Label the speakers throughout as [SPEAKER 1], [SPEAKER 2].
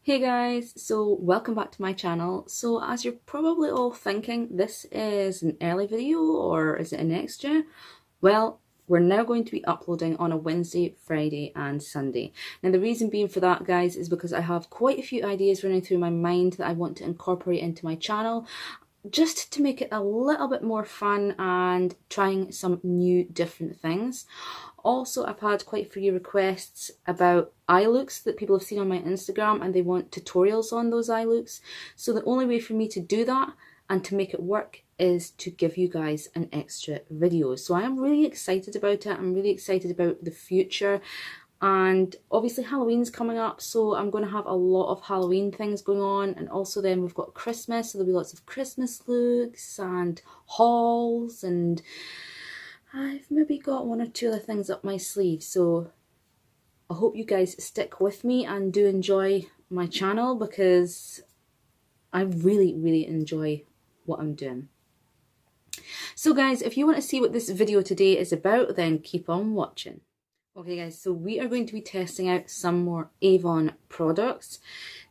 [SPEAKER 1] Hey guys, so welcome back to my channel. So as you're probably all thinking, this is an early video or is it an extra? Well, we're now going to be uploading on a Wednesday, Friday and Sunday. Now the reason being for that, guys, is because I have quite a few ideas running through my mind that I want to incorporate into my channel, just to make it a little bit more fun and trying some new different things. Also, I've had quite a few requests about eye looks that people have seen on my Instagram and they want tutorials on those eye looks. So the only way for me to do that and to make it work is to give you guys an extra video. So I am really excited about it. I'm really excited about the future. And obviously Halloween's coming up, so I'm going to have a lot of Halloween things going on. And also then we've got Christmas, so there'll be lots of Christmas looks and hauls, and I've maybe got one or two other things up my sleeve. So I hope you guys stick with me and do enjoy my channel, because I really enjoy what I'm doing. So guys, if you want to see what this video today is about, then keep on watching. Okay guys, so we are going to be testing out some more Avon products.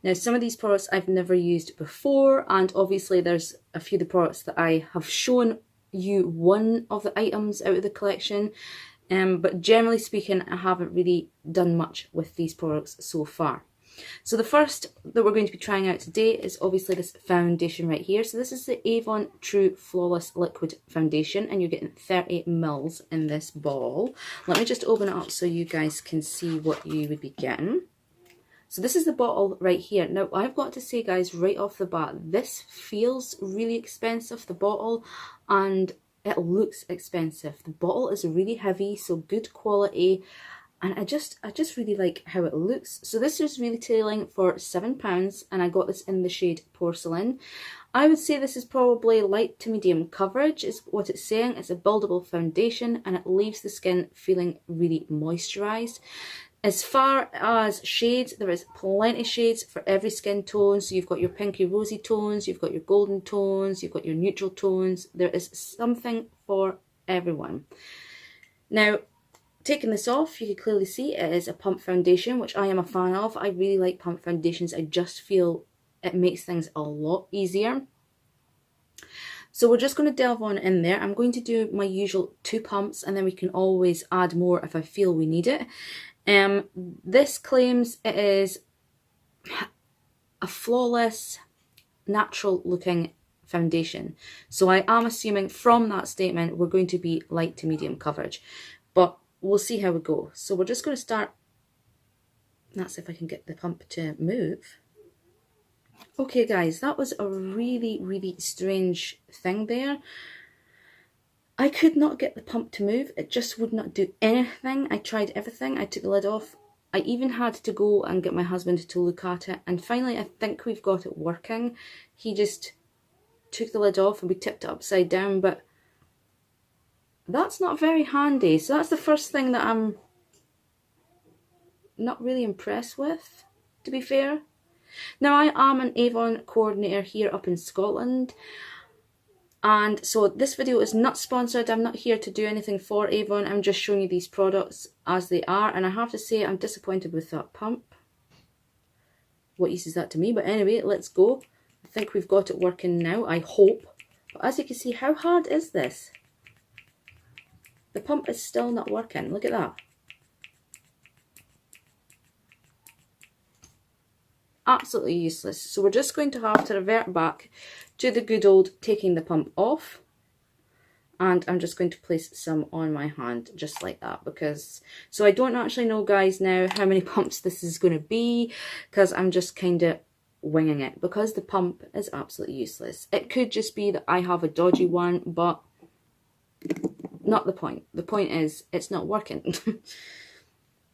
[SPEAKER 1] Now some of these products I've never used before, and obviously there's a few of the products that I have shown you one of the items out of the collection, but generally speaking I haven't really done much with these products so far. So the first that we're going to be trying out today is obviously this foundation right here. So this is the Avon True Flawless Liquid Foundation, and you're getting 30 mils in this ball. Let me just open it up so you guys can see what you would be getting. So this is the bottle right here. Now I've got to say guys, right off the bat, this feels really expensive, the bottle, and it looks expensive. The bottle is really heavy, so good quality. And I just really like how it looks. So this is retailing for £7, and I got this in the shade Porcelain. I would say this is probably light to medium coverage is what it's saying. It's a buildable foundation and it leaves the skin feeling really moisturised. As far as shades, there is plenty of shades for every skin tone. So you've got your pinky rosy tones, you've got your golden tones, you've got your neutral tones. There is something for everyone. Now, taking this off, you can clearly see it is a pump foundation, which I am a fan of. I really like pump foundations. I just feel it makes things a lot easier. So we're just going to delve on in there. I'm going to do my usual 2 pumps, and then we can always add more if I feel we need it. This claims it is a flawless, natural looking foundation. So I am assuming from that statement we're going to be light to medium coverage. But we'll see how we go. So we're just going to start. That's if I can get the pump to move. Okay guys, that was a really strange thing there. I could not get the pump to move. It just would not do anything. I tried everything. I took the lid off. I even had to go and get my husband to look at it. And finally, I think we've got it working. He just took the lid off and we tipped it upside down, but that's not very handy. So that's the first thing that I'm not really impressed with, to be fair. Now I am an Avon coordinator here up in Scotland, and so this video is not sponsored. I'm not here to do anything for Avon. I'm just showing you these products as they are, and I have to say I'm disappointed with that pump. What use is that to me? But anyway, let's go. I think we've got it working now, I hope. But as you can see, how hard is this? The pump is still not working. Look at that. Absolutely useless. So we're just going to have to revert back to the good old taking the pump off. And I'm just going to place some on my hand just like that, because so I don't actually know guys now how many pumps this is going to be, because I'm just kind of winging it, because the pump is absolutely useless. It could just be that I have a dodgy one, but not the point. The point is it's not working.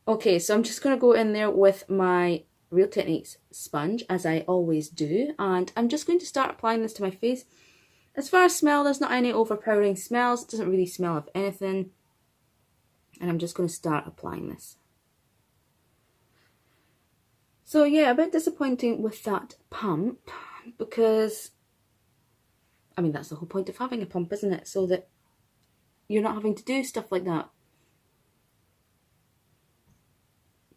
[SPEAKER 1] Okay, so I'm just going to go in there with my Real Techniques sponge, as I always do, and I'm just going to start applying this to my face. As far as smell, there's not any overpowering smells. It doesn't really smell of anything, and I'm just going to start applying this. So yeah, a bit disappointing with that pump, because I mean that's the whole point of having a pump, isn't it? So that you're not having to do stuff like that.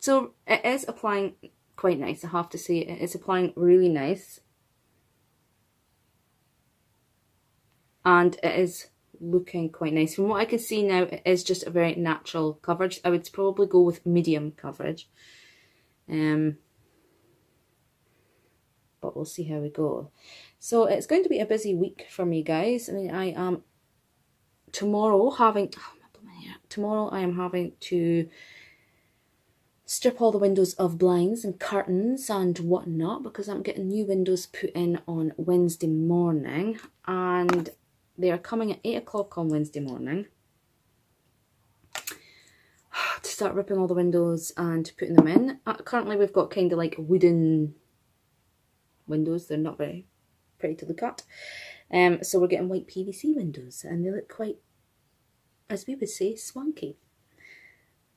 [SPEAKER 1] So it is applying quite nice, I have to say. It's applying really nice. And it is looking quite nice. From what I can see now, it is just a very natural coverage. I would probably go with medium coverage. But we'll see how we go. So it's going to be a busy week for me, guys. I mean, I am tomorrow I am having to strip all the windows of blinds and curtains and whatnot, because I'm getting new windows put in on Wednesday morning, and they are coming at 8 o'clock on Wednesday morning to start ripping all the windows and putting them in. Currently we've got kind of like wooden windows. They're not very pretty to look at. So we're getting white PVC windows, and they look quite, as we would say, swanky.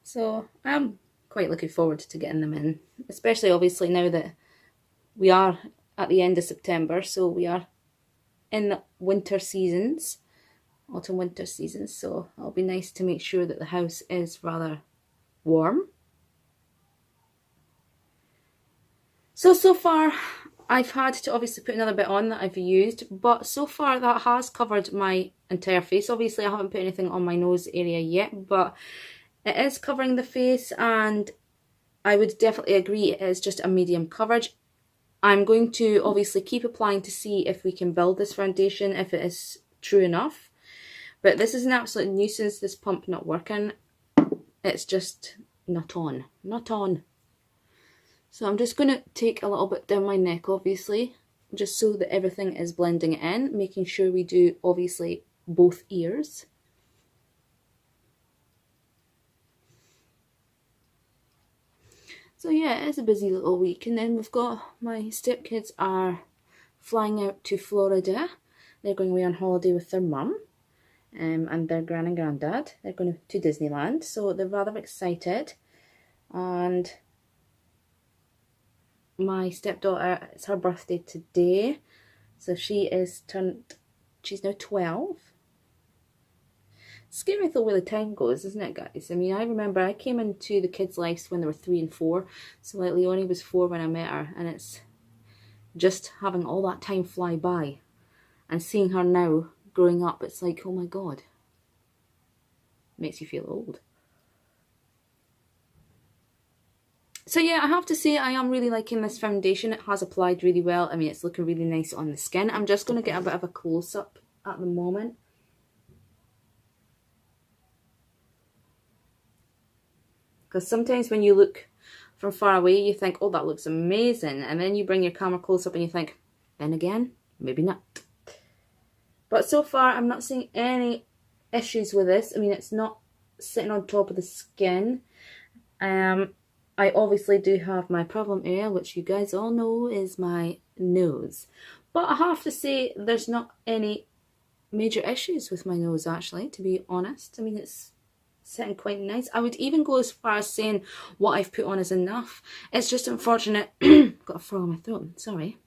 [SPEAKER 1] So I'm quite looking forward to getting them in, especially obviously now that we are at the end of September, so we are in the winter seasons, autumn winter seasons, so it'll be nice to make sure that the house is rather warm. So far I've had to obviously put another bit on that I've used, but so far that has covered my entire face. Obviously I haven't put anything on my nose area yet, but it is covering the face, and I would definitely agree it is just a medium coverage. I'm going to obviously keep applying to see if we can build this foundation, if it is true enough. But this is an absolute nuisance, this pump not working. It's just not on. Not on. So I'm just going to take a little bit down my neck, obviously, just so that everything is blending in, making sure we do, obviously, both ears. So yeah, it is a busy little week, and then we've got my stepkids are flying out to Florida. They're going away on holiday with their mum and their gran and granddad. They're going to Disneyland, so they're rather excited. And my stepdaughter, it's her birthday today, so she's now 12. Scary though where the time goes, isn't it, guys? I mean, I remember I came into the kids' lives when they were 3 and 4, so like Leonie was 4 when I met her, and it's just having all that time fly by and seeing her now growing up. It's like, oh my god, makes you feel old. So yeah, I have to say I am really liking this foundation. It has applied really well. I mean, it's looking really nice on the skin. I'm just going to get a bit of a close-up at the moment. Because sometimes when you look from far away, you think, oh, that looks amazing. And then you bring your camera close up and you think, then again, maybe not. But so far, I'm not seeing any issues with this. I mean, it's not sitting on top of the skin. I obviously do have my problem area, which you guys all know is my nose. But I have to say, there's not any major issues with my nose, actually, to be honest. I mean, it's sitting quite nice. I would even go as far as saying what I've put on is enough. It's just unfortunate. Got a frog in my throat, sorry.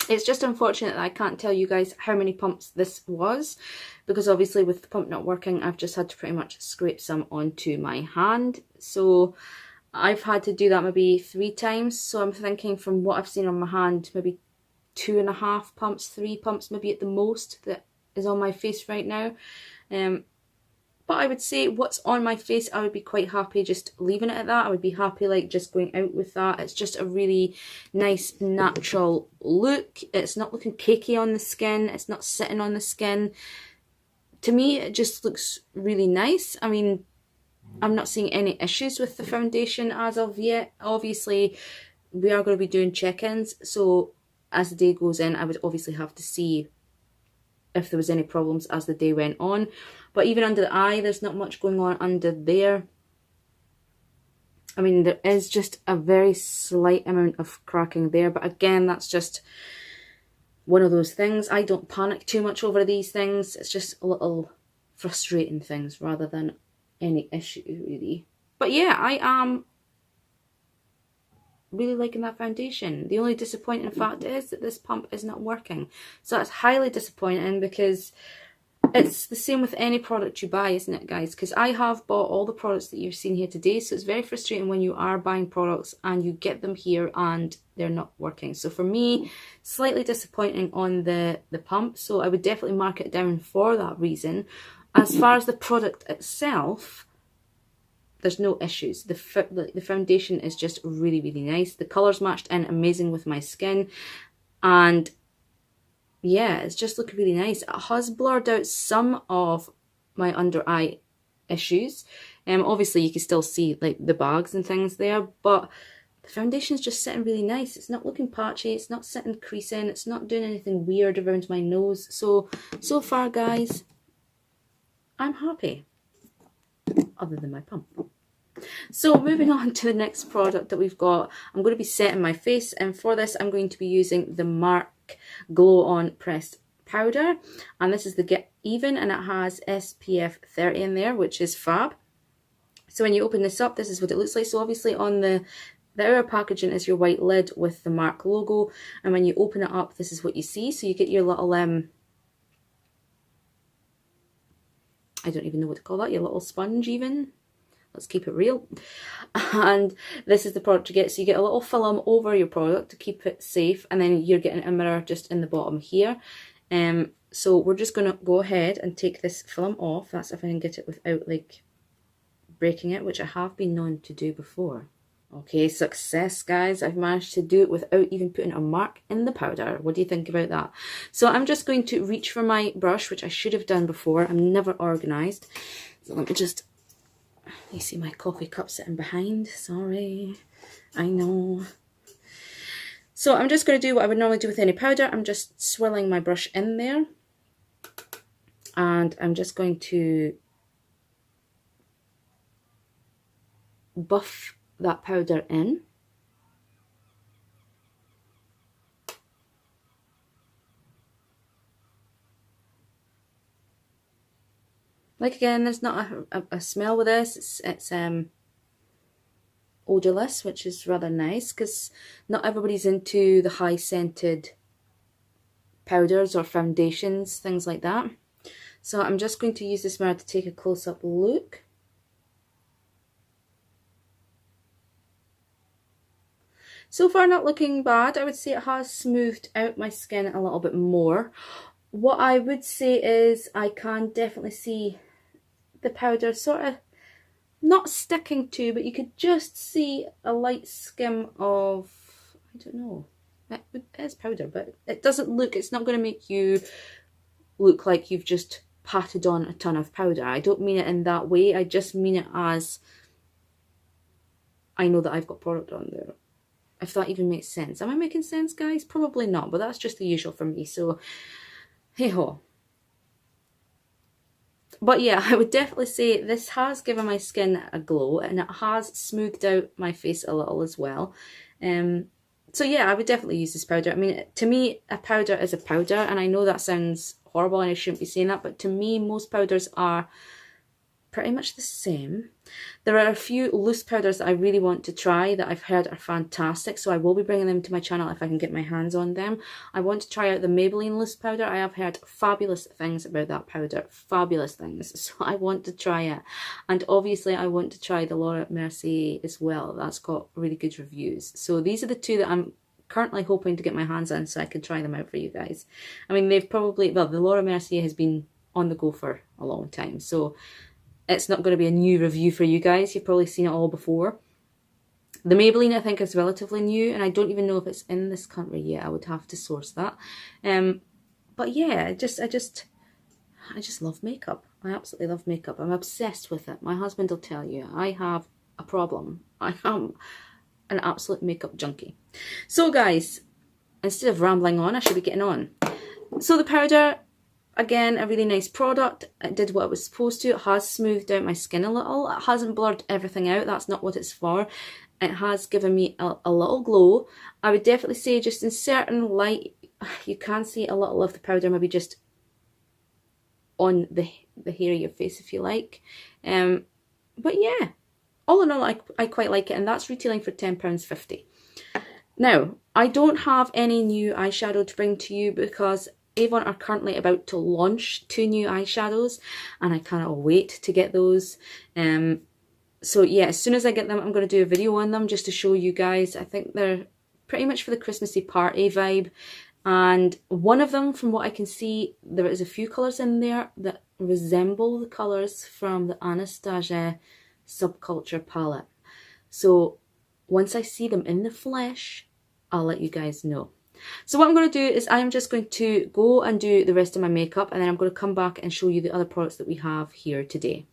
[SPEAKER 1] It's just unfortunate that I can't tell you guys how many pumps this was, because obviously with the pump not working, I've just had to pretty much scrape some onto my hand. So I've had to do that maybe 3 times. So I'm thinking, from what I've seen on my hand, maybe 2.5 pumps, 3 pumps maybe at the most that is on my face right now. But I would say what's on my face, I would be quite happy just leaving it at that. I would be happy like just going out with that. It's just a really nice natural look. It's not looking cakey on the skin. It's not sitting on the skin. To me, it just looks really nice. I mean, I'm not seeing any issues with the foundation as of yet. Obviously, we are going to be doing check-ins. So as the day goes in, I would obviously have to see if there was any problems as the day went on. But even under the eye, there's not much going on under there. I mean, there is just a very slight amount of cracking there. But again, that's just one of those things. I don't panic too much over these things. It's just a little frustrating things rather than any issue, really. But yeah, I am really liking that foundation. The only disappointing fact is that this pump is not working. So that's highly disappointing, because it's the same with any product you buy, isn't it, guys? Because I have bought all the products that you've seen here today, so it's very frustrating when you are buying products and you get them here and they're not working. So for me, slightly disappointing on the pump, so I would definitely mark it down for that reason. As far as the product itself, there's no issues. The foundation is just really, really nice. The colours matched in amazing with my skin, and yeah, it's just looking really nice. It has blurred out some of my under eye issues. Obviously you can still see like the bags and things there, but the foundation's just sitting really nice. It's not looking patchy, it's not sitting creasing, it's not doing anything weird around my nose. So far, guys, I'm happy, other than my pump. So moving on to the next product that we've got, I'm going to be setting my face, and for this I'm going to be using the MAC Glow On Pressed Powder, and this is the Get Even, and it has SPF 30 in there, which is fab. So when you open this up, this is what it looks like. So obviously on the outer packaging is your white lid with the MAC logo, and when you open it up, this is what you see. So you get your little I don't even know what to call that, your little sponge even. Let's keep it real. And this is the product you get. So you get a little film over your product to keep it safe, and then you're getting a mirror just in the bottom here. So we're just going to go ahead and take this film off. That's if I can get it without like breaking it, which I have been known to do before. Okay, success, guys. I've managed to do it without even putting a mark in the powder. What do you think about that? So I'm just going to reach for my brush, which I should have done before. I'm never organised. So let me just... You see my coffee cup sitting behind. Sorry, I know. So I'm just going to do what I would normally do with any powder. I'm just swirling my brush in there, and I'm just going to buff that powder in. Like, again, there's not a smell with this. It's odorless, which is rather nice, because not everybody's into the high scented powders or foundations, things like that. So I'm just going to use this mirror to take a close-up look. So far, not looking bad. I would say it has smoothed out my skin a little bit more. What I would say is I can definitely see the powder sort of not sticking to, but you could just see a light skim of, I don't know, it is powder, but it doesn't look, it's not going to make you look like you've just patted on a ton of powder. I don't mean it in that way. I just mean it as, I know that I've got product on there. If that even makes sense. Am I making sense, guys? Probably not, but that's just the usual for me. So, hey ho. But yeah, I would definitely say this has given my skin a glow, and it has smoothed out my face a little as well. So yeah, I would definitely use this powder. I mean, to me, a powder is a powder, and I know that sounds horrible and I shouldn't be saying that, but to me, most powders are pretty much the same. There are a few loose powders that I really want to try that I've heard are fantastic, so I will be bringing them to my channel if I can get my hands on them. I want to try out the Maybelline loose powder. I have heard fabulous things about that powder, fabulous things, so I want to try it. And obviously I want to try the Laura Mercier as well. That's got really good reviews. So these are the two that I'm currently hoping to get my hands on so I can try them out for you guys. I mean, they've probably, well, the Laura Mercier has been on the go for a long time, so it's not going to be a new review for you guys. You've probably seen it all before. The Maybelline, I think, is relatively new, and I don't even know if it's in this country yet. I would have to source that. But yeah, I just love makeup. I absolutely love makeup. I'm obsessed with it. My husband will tell you, I have a problem. I am an absolute makeup junkie. So guys, instead of rambling on, I should be getting on. So the powder, again, a really nice product. It did what it was supposed to. It has smoothed out my skin a little. It hasn't blurred everything out. That's not what it's for. It has given me a little glow. I would definitely say just in certain light, you can see a little of the powder maybe just on the hair of your face if you like. But yeah, all in all, I quite like it, and that's retailing for £10.50. Now, I don't have any new eyeshadow to bring to you because Avon are currently about to launch 2 new eyeshadows, and I cannot wait to get those. So yeah, as soon as I get them, I'm going to do a video on them just to show you guys. I think they're pretty much for the Christmassy party vibe. And one of them, from what I can see, there is a few colours in there that resemble the colours from the Anastasia Subculture palette. So once I see them in the flesh, I'll let you guys know. So what I'm going to do is I'm just going to go and do the rest of my makeup, and then I'm going to come back and show you the other products that we have here today.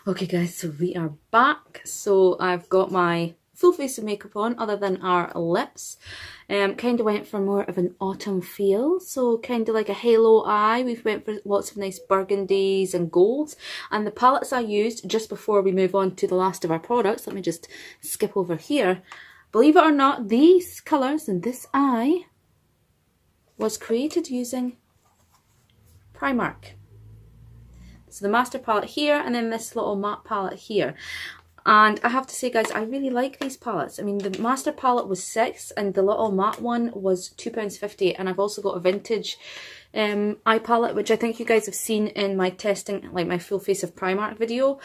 [SPEAKER 1] Okay guys, so we are back. So I've got my full face of makeup on other than our lips. Kind of went for more of an autumn feel, so kind of like a halo eye. We've went for lots of nice burgundies and golds, and the palettes I used just before we move on to the last of our products, let me just skip over here. Believe it or not, these colours in this eye was created using Primark. So the master palette here, and then this little matte palette here. And I have to say guys, I really like these palettes. I mean, the master palette was £6 and the little matte one was £2.50. And I've also got a vintage eye palette, which I think you guys have seen in my testing, like my full face of Primark video.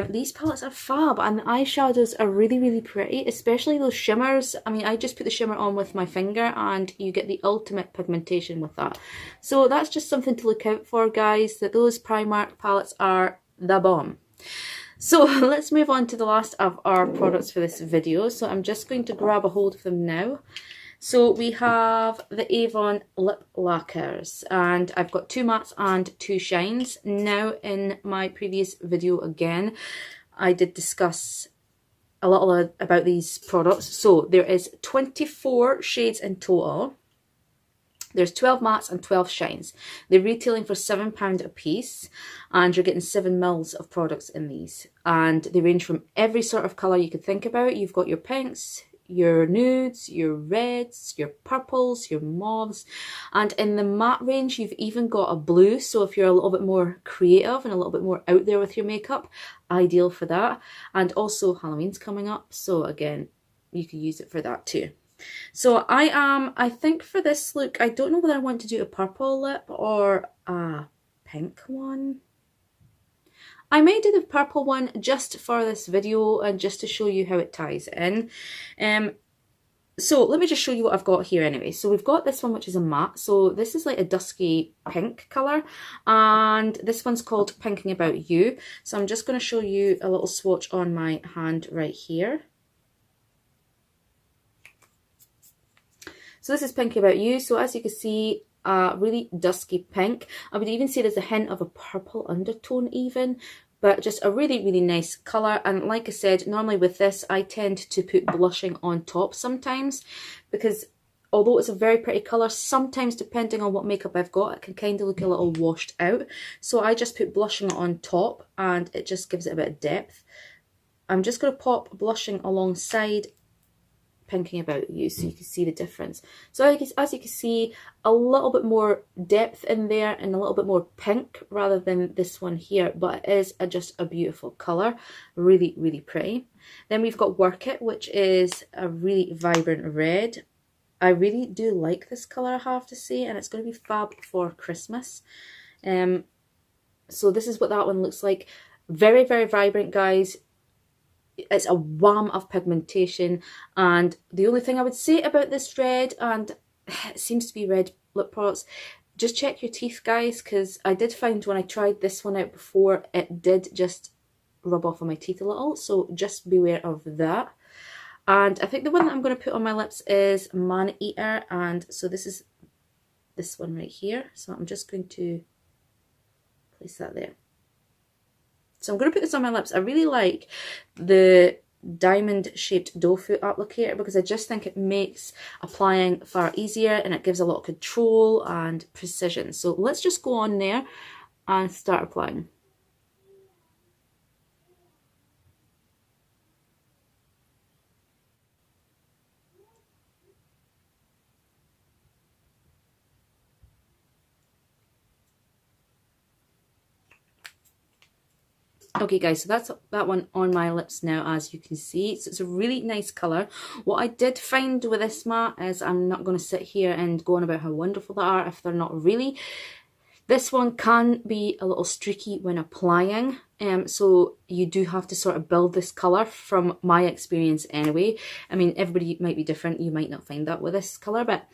[SPEAKER 1] These palettes are fab, and the eyeshadows are really, really pretty, especially those shimmers. I mean, I just put the shimmer on with my finger and you get the ultimate pigmentation with that. So that's just something to look out for, guys, that those Primark palettes are the bomb. So let's move on to the last of our products for this video. So I'm just going to grab a hold of them now. So we have the Avon Lip Lacquers, and I've got 2 mattes and 2 shines. Now, in my previous video again, I did discuss a little about these products. So there is 24 shades in total. There's 12 mattes and 12 shines. They're retailing for £7 a piece, and you're getting 7 mils of products in these. And they range from every sort of colour you could think about. You've got your pinks, your nudes, your reds, your purples, your mauves, and in the matte range you've even got a blue. So if you're a little bit more creative and a little bit more out there with your makeup, ideal for that. And also Halloween's coming up, so again, you can use it for that too. So I think for this look, I don't know whether I want to do a purple lip or a pink one. I may do the purple one just for this video and just to show you how it ties in. So let me just show you what I've got here anyway. So we've got this one, which is a matte. So this is like a dusky pink colour, and this one's called Pinking About You. So I'm just going to show you a little swatch on my hand right here. So this is Pinking About You. So as you can see, really dusky pink. I would even say there's a hint of a purple undertone even, but just a really, really nice colour. And like I said, normally with this, I tend to put blushing on top sometimes, because although it's a very pretty colour, sometimes depending on what makeup I've got, it can kind of look a little washed out. So I just put blushing on top and it just gives it a bit of depth. I'm just going to pop blushing alongside Pinking About You so you can see the difference. So as you can see, a little bit more depth in there and a little bit more pink rather than this one here, but it is just a beautiful colour, really, really pretty. Then we've got Work It, which is a really vibrant red. I really do like this colour, I have to say, and it's going to be fab for Christmas. So this is what that one looks like. Very, very vibrant, guys. It's a wham of pigmentation, and the only thing I would say about this red, and it seems to be red lip products, just check your teeth, guys, because I did find when I tried this one out before, it did just rub off on my teeth a little, so just beware of that. And I think the one that I'm going to put on my lips is Man Eater, and so this is this one right here, so I'm just going to place that there. So I'm going to put this on my lips. I really like the diamond shaped doe foot applicator because I just think it makes applying far easier and it gives a lot of control and precision. So let's just go on there and start applying. Okay guys, so that's that one on my lips now, as you can see. So it's a really nice colour. What I did find with this matte is, I'm not going to sit here and go on about how wonderful they are if they're not really. This one can be a little streaky when applying, so you do have to sort of build this colour, from my experience anyway. I mean, everybody might be different, you might not find that with this colour, but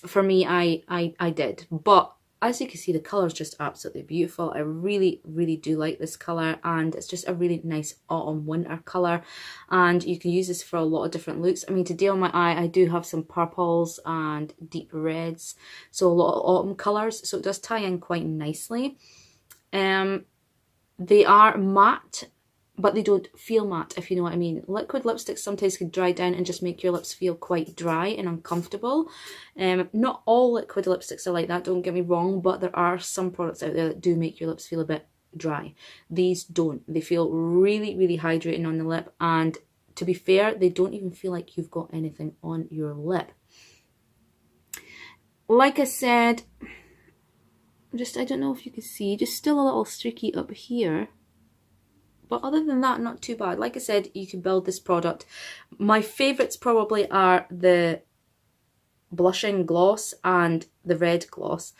[SPEAKER 1] for me, I did. But as you can see, the colour is just absolutely beautiful. I really, really do like this colour, and it's just a really nice autumn winter colour, and you can use this for a lot of different looks. I mean, today on my eye, I do have some purples and deep reds, so a lot of autumn colours, so it does tie in quite nicely. They are matte, but they don't feel matte, if you know what I mean. Liquid lipsticks sometimes can dry down and just make your lips feel quite dry and uncomfortable. Not all liquid lipsticks are like that, don't get me wrong, but there are some products out there that do make your lips feel a bit dry. These don't. They feel really, really hydrating on the lip, and to be fair, they don't even feel like you've got anything on your lip. Like I said, I don't know if you can see, just still a little streaky up here. But other than that, not too bad. Like I said, you can build this product. My favourites probably are the blushing gloss and the red gloss.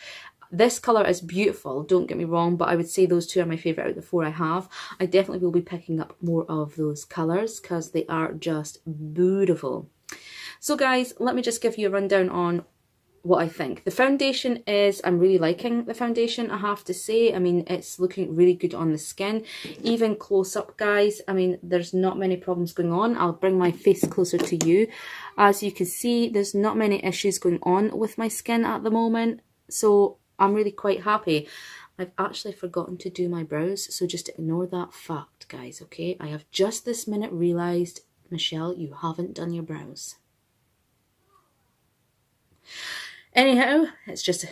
[SPEAKER 1] This colour is beautiful, don't get me wrong, but I would say those two are my favourite out of the four I have. I definitely will be picking up more of those colours because they are just beautiful. So guys, let me just give you a rundown on what I think. The foundation is, I'm really liking the foundation, I have to say. I mean, it's looking really good on the skin. Even close up, guys, I mean, there's not many problems going on. I'll bring my face closer to you. As you can see, there's not many issues going on with my skin at the moment, so I'm really quite happy. I've actually forgotten to do my brows, so just ignore that fact, guys, okay? I have just this minute realised, Michelle, you haven't done your brows. Anyhow, it's just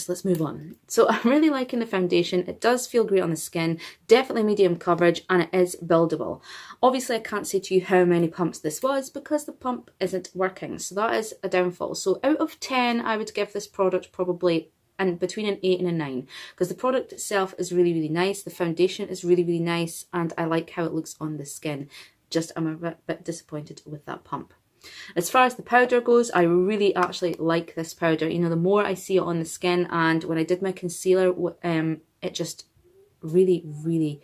[SPEAKER 1] let's move on. So I'm really liking the foundation. It does feel great on the skin, definitely medium coverage, and it is buildable. Obviously, I can't say to you how many pumps this was because the pump isn't working. So that is a downfall. So out of 10, I would give this product probably between an 8 and a 9, because the product itself is really, really nice. The foundation is really, really nice, and I like how it looks on the skin. Just I'm a bit disappointed with that pump. As far as the powder goes, I really actually like this powder. You know, the more I see it on the skin, and when I did my concealer, it just really, really,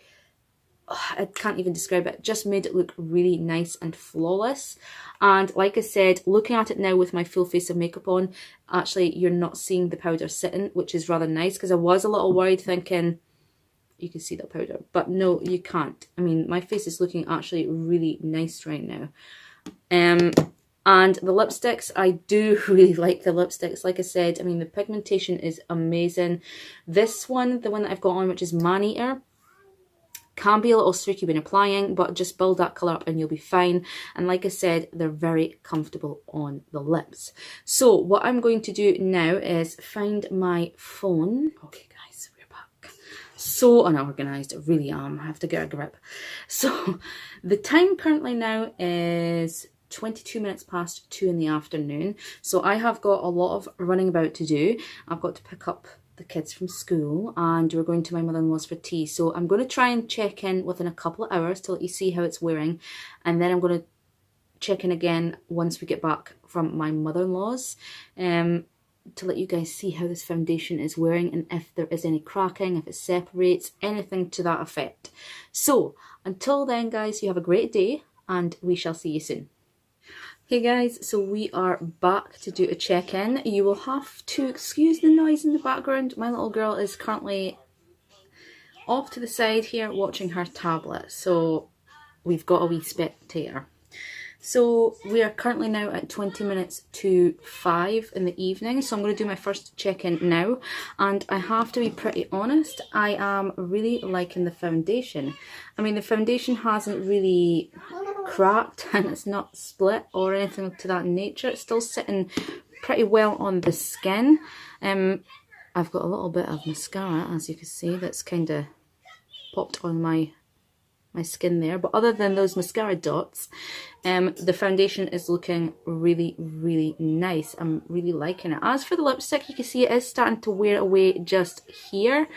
[SPEAKER 1] I can't even describe it, just made it look really nice and flawless. And like I said, looking at it now with my full face of makeup on, actually you're not seeing the powder sitting, which is rather nice, because I was a little worried thinking, you can see that powder, but no, you can't. I mean, my face is looking actually really nice right now. And the lipsticks, I do really like the lipsticks. Like I said, I mean, the pigmentation is amazing. This one, the one that I've got on, which is Man Eater, can be a little streaky when applying, but just build that colour up and you'll be fine. And like I said, they're very comfortable on the lips. So what I'm going to do now is find my phone. Okay guys, we're back. So unorganised, I really am. I have to get a grip. So the time currently now is 22 minutes past 2 in the afternoon. So I have got a lot of running about to do. I've got to pick up the kids from school, and we're going to my mother-in-law's for tea. So I'm going to try and check in within a couple of hours to let you see how it's wearing, and then I'm going to check in again once we get back from my mother-in-law's to let you guys see how this foundation is wearing, and if there is any cracking, if it separates, anything to that effect. So until then, guys, you have a great day, and we shall see you soon. Hey guys, so we are back to do a check-in. You will have to excuse the noise in the background. My little girl is currently off to the side here watching her tablet, so we've got a wee spectator. So we are currently now at 20 minutes to 5 in the evening, so I'm going to do my first check-in now, and I have to be pretty honest, I am really liking the foundation. I mean, the foundation hasn't really cracked and it's not split or anything to that nature. It's still sitting pretty well on the skin. I've got a little bit of mascara, as you can see, that's kind of popped on my skin there, but other than those mascara dots, the foundation is looking really, really nice. I'm really liking it. As for the lipstick, you can see it is starting to wear away just here.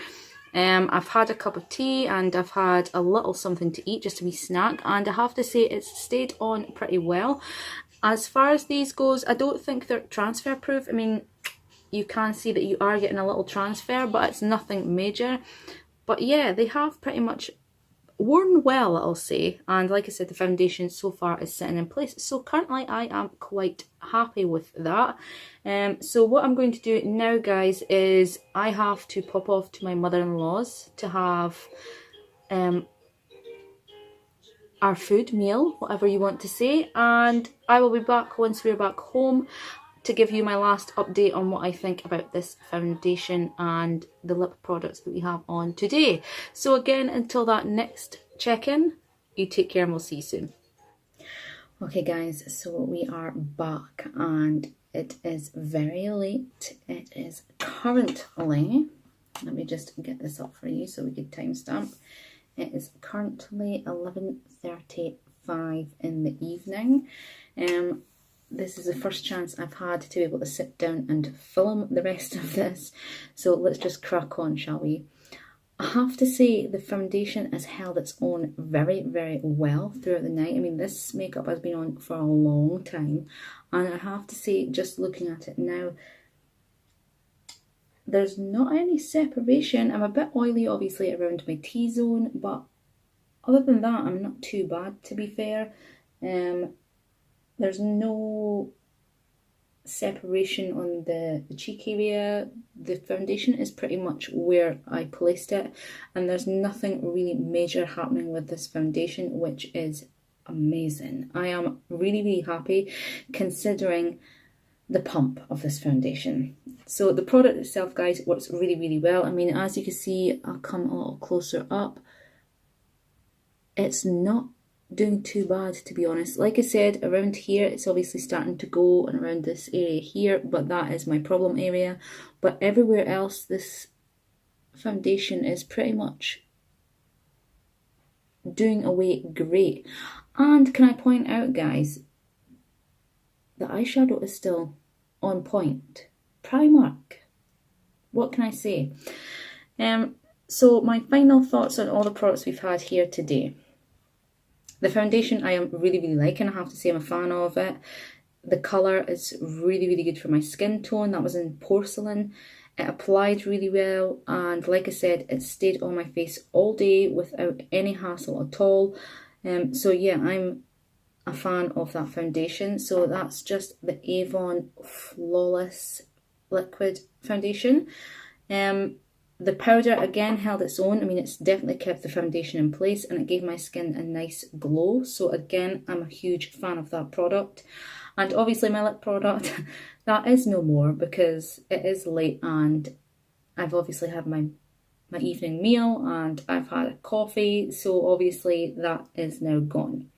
[SPEAKER 1] I've had a cup of tea and I've had a little something to eat, just a wee snack, and I have to say it's stayed on pretty well. As far as these goes, I don't think they're transfer proof. I mean, you can see that you are getting a little transfer, but it's nothing major. But yeah, they have pretty much worn well, I'll say, and like I said, the foundation so far is sitting in place, so currently I am quite happy with that. So what I'm going to do now, guys, is I have to pop off to my mother-in-law's to have our food meal, whatever you want to say, and I will be back once we're back home to give you my last update on what I think about this foundation and the lip products that we have on today. So again, until that next check-in, you take care and we'll see you soon. Okay guys, so we are back and it is very late. It is currently, let me just get this up for you so we can timestamp. It is currently 11:35 in the evening. This is the first chance I've had to be able to sit down and film the rest of this. So let's just crack on, shall we? I have to say the foundation has held its own very, very well throughout the night. I mean, this makeup has been on for a long time. And I have to say, just looking at it now, there's not any separation. I'm a bit oily, obviously, around my T-zone. But other than that, I'm not too bad, to be fair. There's no separation on the cheek area. The foundation is pretty much where I placed it, and there's nothing really major happening with this foundation, which is amazing. I am really, really happy considering the pump of this foundation. So the product itself, guys, works really, really well. I mean, as you can see, I'll come a little closer up. It's not doing too bad, to be honest. Like I said, around here it's obviously starting to go, and around this area here, but that is my problem area. But everywhere else, this foundation is pretty much doing away great. And can I point out, guys, the eyeshadow is still on point. Primark. What can I say? So my final thoughts on all the products we've had here today. The foundation I am really, really liking. I have to say I'm a fan of it. The colour is really, really good for my skin tone. That was in porcelain. It applied really well, and like I said, it stayed on my face all day without any hassle at all. So yeah, I'm a fan of that foundation. So that's just the Avon Flawless Liquid Foundation. The powder again held its own. I mean, it's definitely kept the foundation in place, and it gave my skin a nice glow. So again, I'm a huge fan of that product. And obviously my lip product, that is no more because it is late and I've obviously had my evening meal and I've had a coffee. So obviously that is now gone.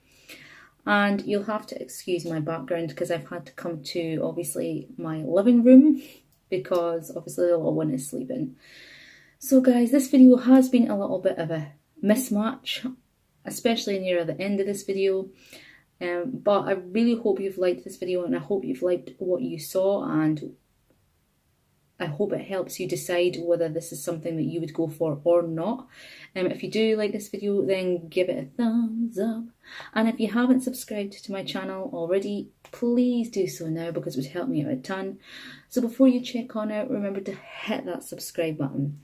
[SPEAKER 1] And you'll have to excuse my background because I've had to come to obviously my living room because obviously the little one is sleeping. So guys, this video has been a little bit of a mismatch, especially near the end of this video. But I really hope you've liked this video, and I hope you've liked what you saw, and I hope it helps you decide whether this is something that you would go for or not. If you do like this video, then give it a thumbs up. And if you haven't subscribed to my channel already, please do so now because it would help me out a ton. So before you check on out, remember to hit that subscribe button.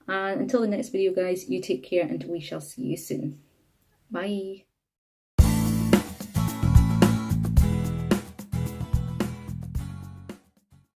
[SPEAKER 1] And until the next video, guys, you take care and we shall see you soon. Bye.